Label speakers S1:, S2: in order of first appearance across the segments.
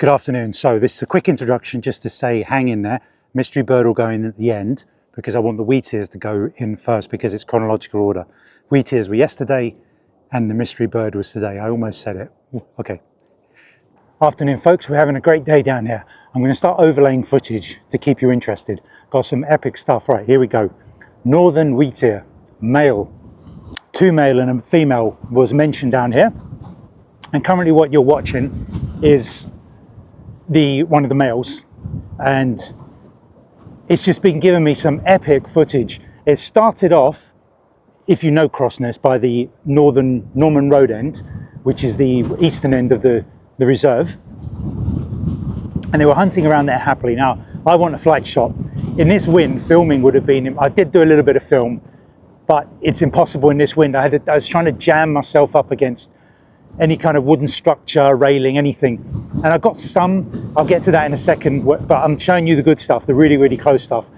S1: Good afternoon. So this is a quick introduction just to say hang in there. Mystery Bird will go in at the end because I want the Wheatears to go in first because it's chronological order. Wheatears were yesterday and the Mystery Bird was today. I almost said it. Okay. Afternoon folks, we're having a great day down here. I'm going to start overlaying footage to keep you interested. Got some epic stuff. Right, here we go. Northern Wheatear, male. 2 male and a female was mentioned down here. And currently what you're watching is one of the males, and it's just been giving me some epic footage. It started off, if you know Crossness, by the Norman Road end, which is the eastern end of the reserve, and they were hunting around there happily. Now I want a flight shot. In this wind, filming would have been, I did do a little bit of film, but it's impossible in this wind. I was trying to jam myself up against any kind of wooden structure, railing, anything. And I got some, I'll get to that in a second, but I'm showing you the good stuff, the really, really close stuff.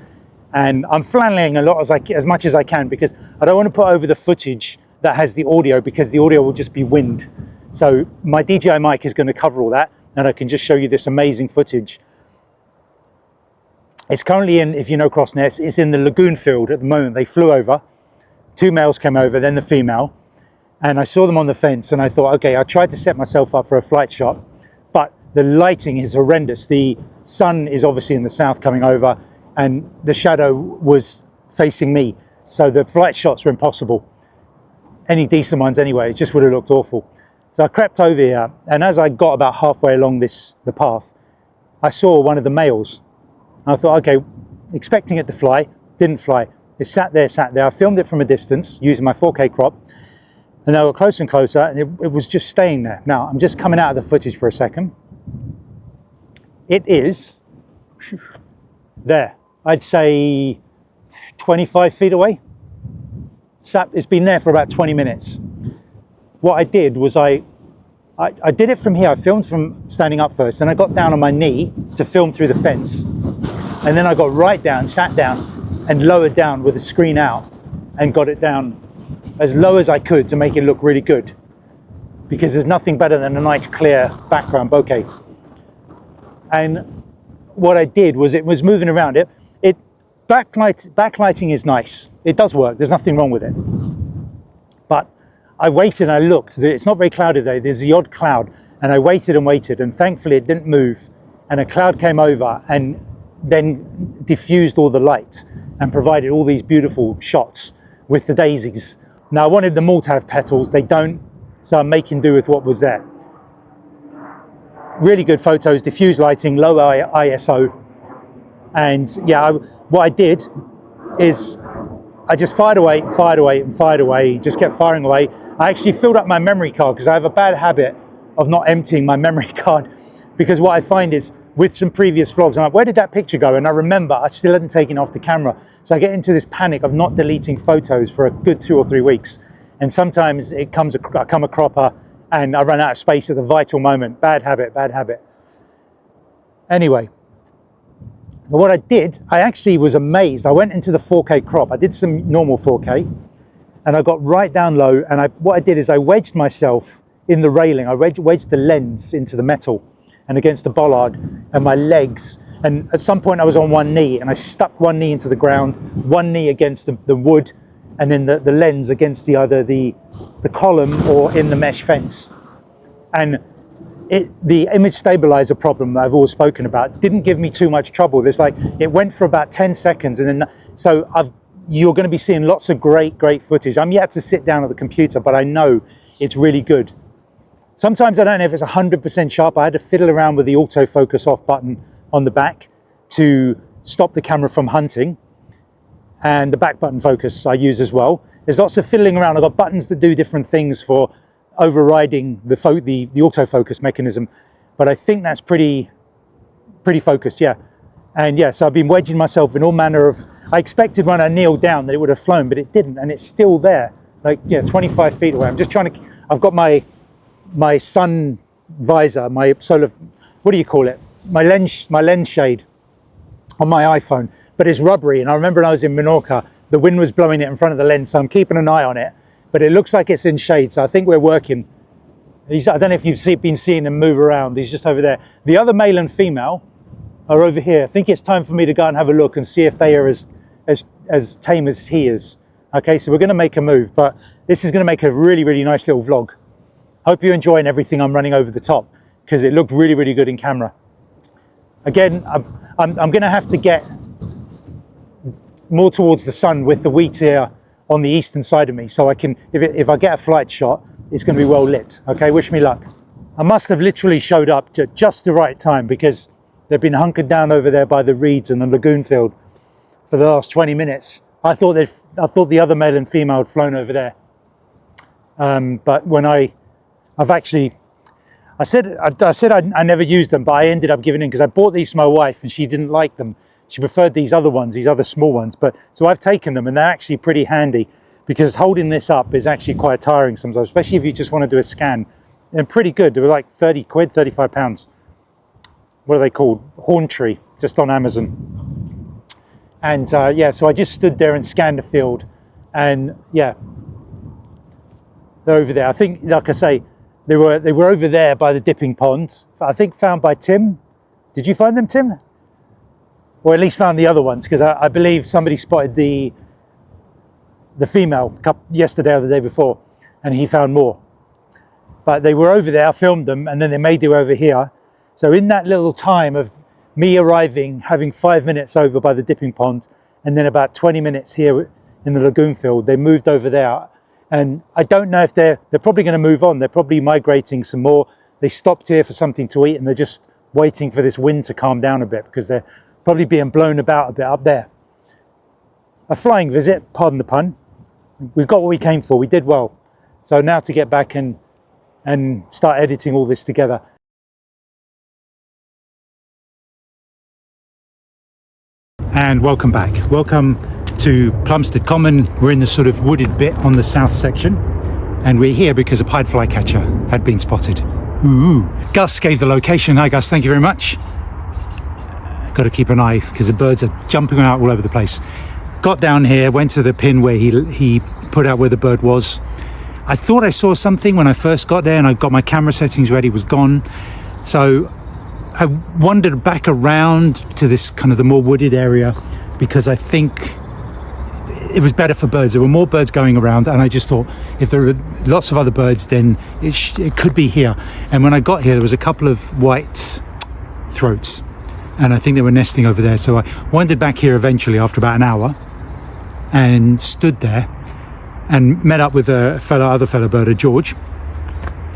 S1: And I'm flanneling a lot as much as I can because I don't want to put over the footage that has the audio because the audio will just be wind. So my DJI mic is going to cover all that and I can just show you this amazing footage. It's currently in, if you know Crossness, it's in the lagoon field at the moment. They flew over, 2 males came over, then the female. And I saw them on the fence and I thought, okay, I tried to set myself up for a flight shot, but the lighting is horrendous. The sun is obviously in the south coming over and the shadow was facing me. So the flight shots were impossible. Any decent ones anyway, it just would have looked awful. So I crept over here, and as I got about halfway along the path, I saw one of the males. I thought, okay, expecting it to fly, didn't fly. It sat there. I filmed it from a distance using my 4K crop. And I got closer and closer, and it was just staying there. Now, I'm just coming out of the footage for a second. It is there. I'd say 25 feet away. It's been there for about 20 minutes. What I did was I did it from here. I filmed from standing up first, and I got down on my knee to film through the fence. And then I got right down, sat down, and lowered down with the screen out, and got it down as low as I could to make it look really good, because there's nothing better than a nice clear background bokeh. And what I did was it was moving around it. Backlighting is nice. It does work. There's nothing wrong with it. But I waited and I looked. It's not very cloudy today. There's the odd cloud. And I waited and waited. And thankfully it didn't move. And a cloud came over and then diffused all the light and provided all these beautiful shots with the daisies. Now I wanted them all to have petals, they don't, so I'm making do with what was there. Really good photos, diffused lighting, low ISO, and yeah, what I did is I just fired away, just kept firing away. I actually filled up my memory card because I have a bad habit of not emptying my memory card, because what I find is with some previous vlogs, I'm like, where did that picture go? And I remember I still hadn't taken it off the camera. So I get into this panic of not deleting photos for a good 2 or 3 weeks. And sometimes I come a cropper and I run out of space at the vital moment. Bad habit, bad habit. Anyway, what I did, I actually was amazed. I went into the 4K crop. I did some normal 4K and I got right down low. And what I did is I wedged myself in the railing. I wedged the lens into the metal and against the bollard and my legs. And at some point I was on one knee and I stuck one knee into the ground, one knee against the wood, and then the lens against either the column or in the mesh fence. And the image stabilizer problem that I've always spoken about didn't give me too much trouble. There's like, it went for about 10 seconds and then, so you're gonna be seeing lots of great footage. I'm yet to sit down at the computer, but I know it's really good. Sometimes I don't know if it's 100% sharp. I had to fiddle around with the autofocus off button on the back to stop the camera from hunting. And the back button focus I use as well. There's lots of fiddling around. I've got buttons that do different things for overriding the autofocus mechanism. But I think that's pretty focused, yeah. And yeah, so I've been wedging myself in all manner of, I expected when I kneeled down that it would have flown, but it didn't. And it's still there, like, yeah, 25 feet away. I'm just trying to, I've got my sun visor, my solar, what do you call it? My lens shade on my iPhone, but it's rubbery. And I remember when I was in Menorca, the wind was blowing it in front of the lens, so I'm keeping an eye on it, but it looks like it's in shade. So I think we're working I don't know if you've been seeing them move around. He's just over there. The other male and female are over here. I think it's time for me to go and have a look and see if they are as tame as he is. Okay, so we're going to make a move, but this is going to make a really, really nice little vlog. Hope you're enjoying everything I'm running over the top, because it looked really, really good in camera. Again, I'm going to have to get more towards the sun with the Wheatear on the eastern side of me, so I can, if I get a flight shot, it's going to be well lit. Okay, wish me luck. I must have literally showed up at just the right time, because they've been hunkered down over there by the reeds and the lagoon field for the last 20 minutes. I thought the other male and female had flown over there. But when I said I never used them, but I ended up giving in because I bought these for my wife and she didn't like them. She preferred these other ones, these other small ones. But so I've taken them, and they're actually pretty handy, because holding this up is actually quite tiring sometimes, especially if you just want to do a scan. And pretty good. They were like 30 quid, 35 pounds. What are they called? Horntree, just on Amazon. And yeah, so I just stood there and scanned the field, and yeah, they're over there. I think, like I say, they were over there by the dipping ponds. I think found by Tim. Did you find them, Tim? Or at least found the other ones, because I believe somebody spotted the female yesterday or the day before, and he found more. But they were over there, I filmed them, and then they made their way over here. So in that little time of me arriving, having 5 minutes over by the dipping pond, and then about 20 minutes here in the lagoon field, they moved over there. And I don't know if they're probably going to move on. They're probably migrating some more. They stopped here for something to eat, and they're just waiting for this wind to calm down a bit, because they're probably being blown about a bit up there. A flying visit, pardon the pun. We've got what we came for. We did well. So now to get back and start editing all this together. And welcome back. Welcome to Plumstead Common. We're in the sort of wooded bit on the south section, and we're here because a pied flycatcher had been spotted. Ooh. Gus gave the location. Hi Gus, thank you very much. Got to keep an eye, because the birds are jumping out all over the place. Got down here, went to the pin where he put out where the bird was. I thought I saw something when I first got there, and I got my camera settings ready, it was gone. So I wandered back around to this kind of the more wooded area, because I think it was better for birds. There were more birds going around, and I just thought if there were lots of other birds, then it could be here. And when I got here, there was a couple of white throats, and I think they were nesting over there. So I wandered back here eventually after about an hour, and stood there and met up with a other fellow birder, George.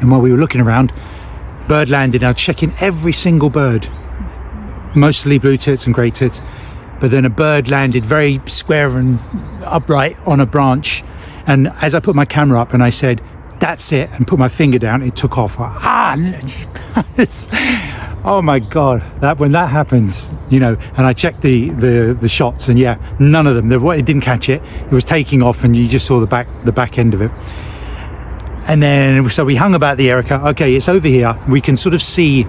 S1: And while we were looking around, bird landed. Now checking every single bird, mostly blue tits and grey tits, but then a bird landed very square and upright on a branch, and as I put my camera up and I said, "That's it," and put my finger down, it took off. Oh my god, when that happens, you know. And I checked the shots, and yeah, none of them, it didn't catch it. It was taking off, and you just saw the back end of it. And then so we hung about the area. Okay, it's over here. We can sort of see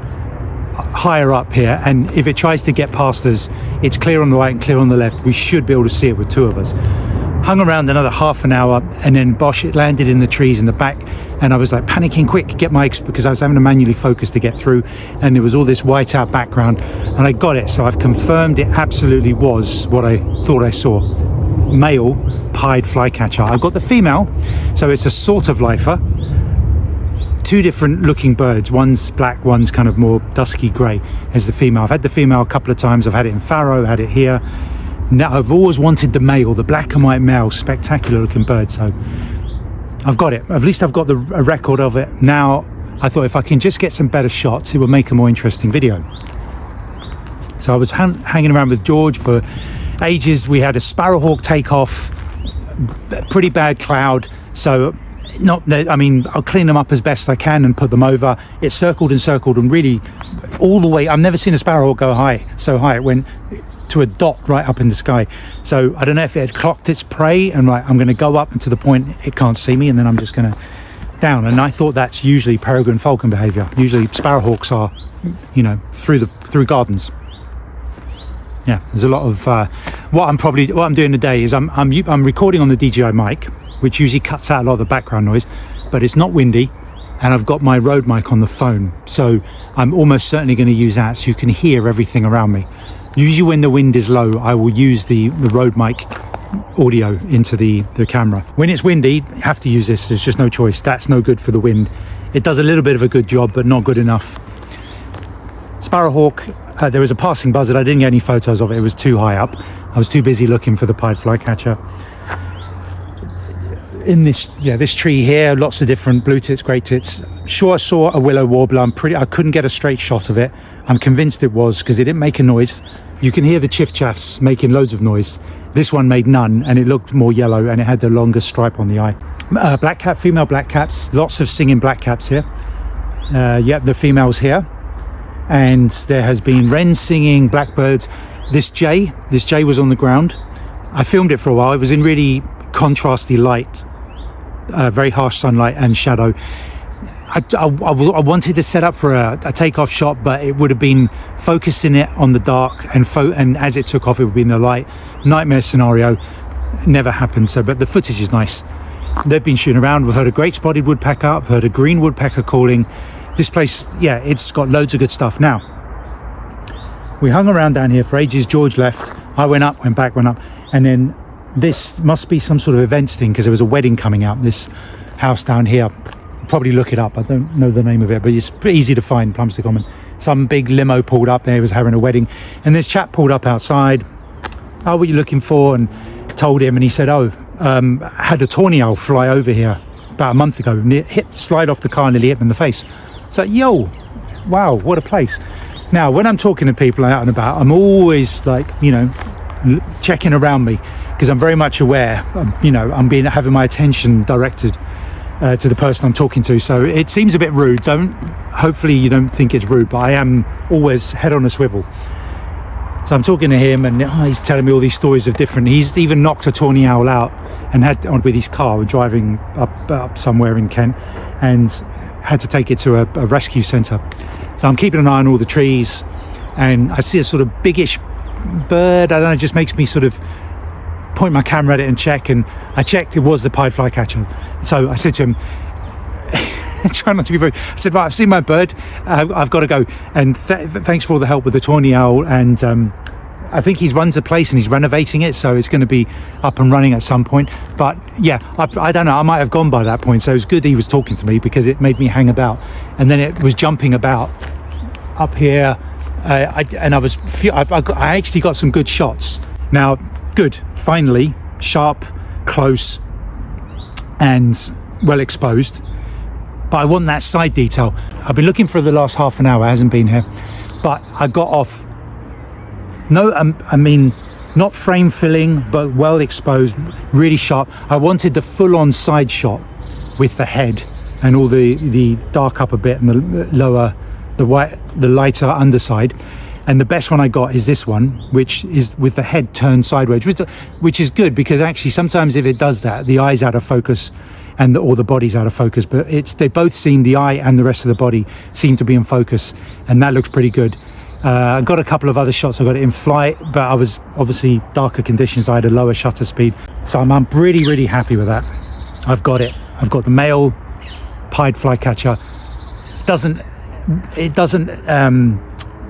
S1: higher up here, and if it tries to get past us, it's clear on the right and clear on the left. We should be able to see it with two of us. Hung around another half an hour, and then bosh, it landed in the trees in the back, and I was like panicking, quick, because I was having to manually focus to get through, and there was all this white out background, and I got it. So I've confirmed it absolutely was what I thought I saw. Male pied flycatcher. I've got the female, so it's a sort of lifer. Two different looking birds, one's black, one's kind of more dusky grey as the female. I've had the female a couple of times. I've had it in Faro, had it here. Now I've always wanted the male, the black and white male, spectacular looking bird. So I've got it. At least I've got a record of it. Now I thought if I can just get some better shots, it would make a more interesting video. So I was hanging around with George for ages. We had a sparrowhawk take off, pretty bad cloud. So I'll clean them up as best I can and put them over. It circled and really all the way. I've never seen a sparrowhawk go so high. It went to a dot right up in the sky. So I don't know if it had clocked its prey, and I'm going to go up to the point it can't see me, and then I'm just going to down. And I thought that's usually peregrine falcon behavior. Usually sparrowhawks are, through gardens. Yeah, there's a lot of what I'm doing today is I'm recording on the DJI mic, which usually cuts out a lot of the background noise, but it's not windy. and I've got my Rode mic on the phone, so I'm almost certainly going to use that so you can hear everything around me. Usually when the wind is low, I will use the Rode mic audio into the camera. When it's windy, you have to use this. There's just no choice. That's no good for the wind. It does a little bit of a good job, but not good enough. Sparrowhawk, there was a passing buzzard. I didn't get any photos of it. It was too high up. I was too busy looking for the pied flycatcher. In this tree here, lots of different blue tits, grey tits. Sure, I saw a willow warbler. I couldn't get a straight shot of it. I'm convinced it was because it didn't make a noise. You can hear the chiff-chaffs making loads of noise. This one made none, and it looked more yellow, and it had the longest stripe on the eye. Black cap, female black caps. Lots of singing black caps here. Yep, the female's here. And there has been wrens singing, blackbirds. This jay was on the ground. I filmed it for a while. It was in really contrasty light, very harsh sunlight and shadow. I wanted to set up for a takeoff shot, but it would have been focusing it on the dark, and as it took off, it would be in the light. Nightmare scenario. Never happened. So, but the footage is nice. They've been shooting around. We've heard a great spotted woodpecker. I've heard a green woodpecker calling. This place, yeah, it's got loads of good stuff. Now, we hung around down here for ages. George left. I went up, went back, went up, and then this must be some sort of events thing because there was a wedding coming out. This house down here. Probably look it up. I don't know the name of it, but it's pretty easy to find. Plumstead Common. Some big limo pulled up there. It was having a wedding, and this chap pulled up outside. Oh, what are you looking for? And told him, and he said, oh, I had a tawny owl fly over here about a month ago, and it slide off the car and nearly hit him in the face. So, yo, wow, what a place. Now, when I'm talking to people out and about, I'm always like, checking around me because I'm very much aware, I'm having my attention directed to the person I'm talking to. So it seems a bit rude. Hopefully you don't think it's rude, but I am always head on a swivel. So I'm talking to him, and he's telling me all these stories of different. He's even knocked a tawny owl out and had on with his car, driving up somewhere in Kent, and had to take it to a rescue centre. So I'm keeping an eye on all the trees, and I see a sort of biggish bird. I don't know, it just makes me sort of point my camera at it and check, and I checked, it was the pied flycatcher. So I said to him, try not to be rude, I said, right, I've seen my bird, I've got to go, and thanks for all the help with the tawny owl, and I think he runs the place and he's renovating it, so it's going to be up and running at some point. But yeah, I don't know, I might have gone by that point, so it was good he was talking to me because it made me hang about. And then it was jumping about up here, and I actually got some good shots. Now, good, finally, sharp, close, and well exposed. But I want that side detail. I've been looking for the last half an hour, it hasn't been here, but I got off. No, I mean, not frame filling, but well exposed, really sharp. I wanted the full-on side shot with the head and all the dark upper bit and the lower, the lighter underside. And the best one I got is this one, which is with the head turned sideways, which is good because actually sometimes if it does that, the eye's out of focus or the body's out of focus. But they both seem, the eye and the rest of the body seem to be in focus, and that looks pretty good. I got a couple of other shots. I got it in flight, but I was obviously darker conditions. I had a lower shutter speed, so I'm really, really happy with that. I've got it. I've got the male pied flycatcher. It doesn't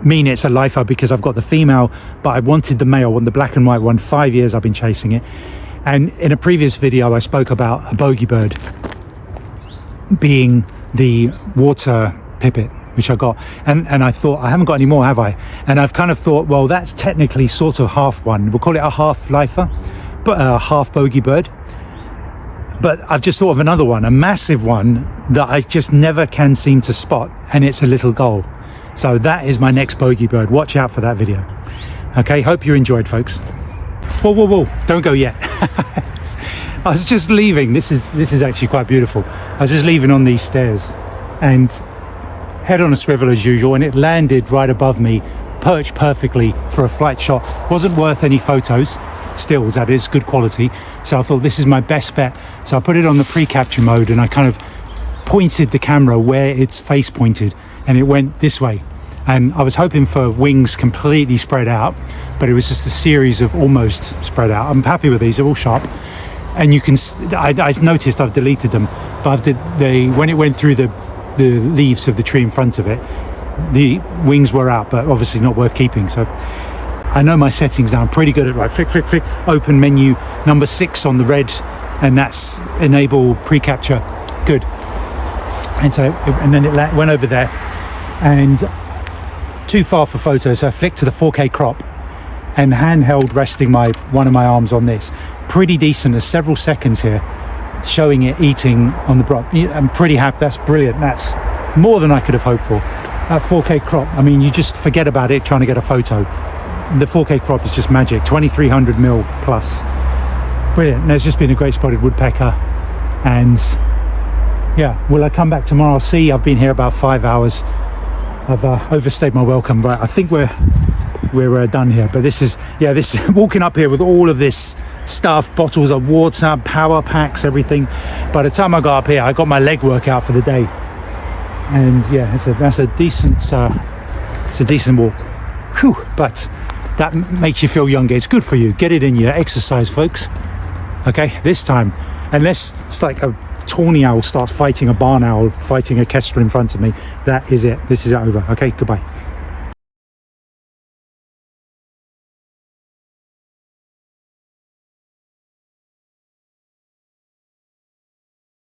S1: mean it's a lifer because I've got the female, but I wanted the male one, the black and white one. 5 years I've been chasing it, and in a previous video I spoke about a bogey bird being the water pipit, which I got, and I thought, I haven't got any more, have I? And I've kind of thought, well, that's technically sort of half one. We'll call it a half lifer, but a half bogey bird. But I've just thought of another one, a massive one that I just never can seem to spot, and it's a little gull. So that is my next bogey bird. Watch out for that video. Okay, hope you enjoyed, folks. Whoa, don't go yet. I was just leaving. This is actually quite beautiful. I was just leaving on these stairs, and head on a swivel as usual, and it landed right above me, perched perfectly for a flight shot. Wasn't worth any photos, stills that is, good quality. So I thought this is my best bet. So I put it on the pre-capture mode, and I kind of pointed the camera where its face pointed, and it went this way. And I was hoping for wings completely spread out, but it was just a series of almost spread out. I'm happy with these, they're all sharp. And you can, I noticed I've deleted them, but when it went through the the leaves of the tree in front of it. The wings were out, but obviously not worth keeping. So I know my settings now. I'm pretty good at right. Flick. Open menu number 6 on the red, and that's enable pre-capture. Good. And then it went over there, and too far for photos. So I flicked to the 4K crop, and handheld resting one of my arms on this. Pretty decent. There's several seconds here showing it eating on the prop. I'm pretty happy. That's brilliant. That's more than I could have hoped for. That 4K crop, I mean, you just forget about it trying to get a photo. The 4K crop is just magic. 2300mm plus. Brilliant. There's just been a great spotted woodpecker. And yeah, will I come back tomorrow? I'll see. I've been here about 5 hours. I've overstayed my welcome, but I think we're done here. But this is walking up here with all of this stuff, bottles of water, power packs, everything. By the time I got up here, I got my leg work out for the day. And yeah, that's a decent walk. Whew, but that makes you feel younger. It's good for you. Get it in you. Exercise, folks. Okay, this time, unless it's like a tawny owl starts fighting a barn owl, fighting a kestrel in front of me, that is it. This is it over. Okay, goodbye.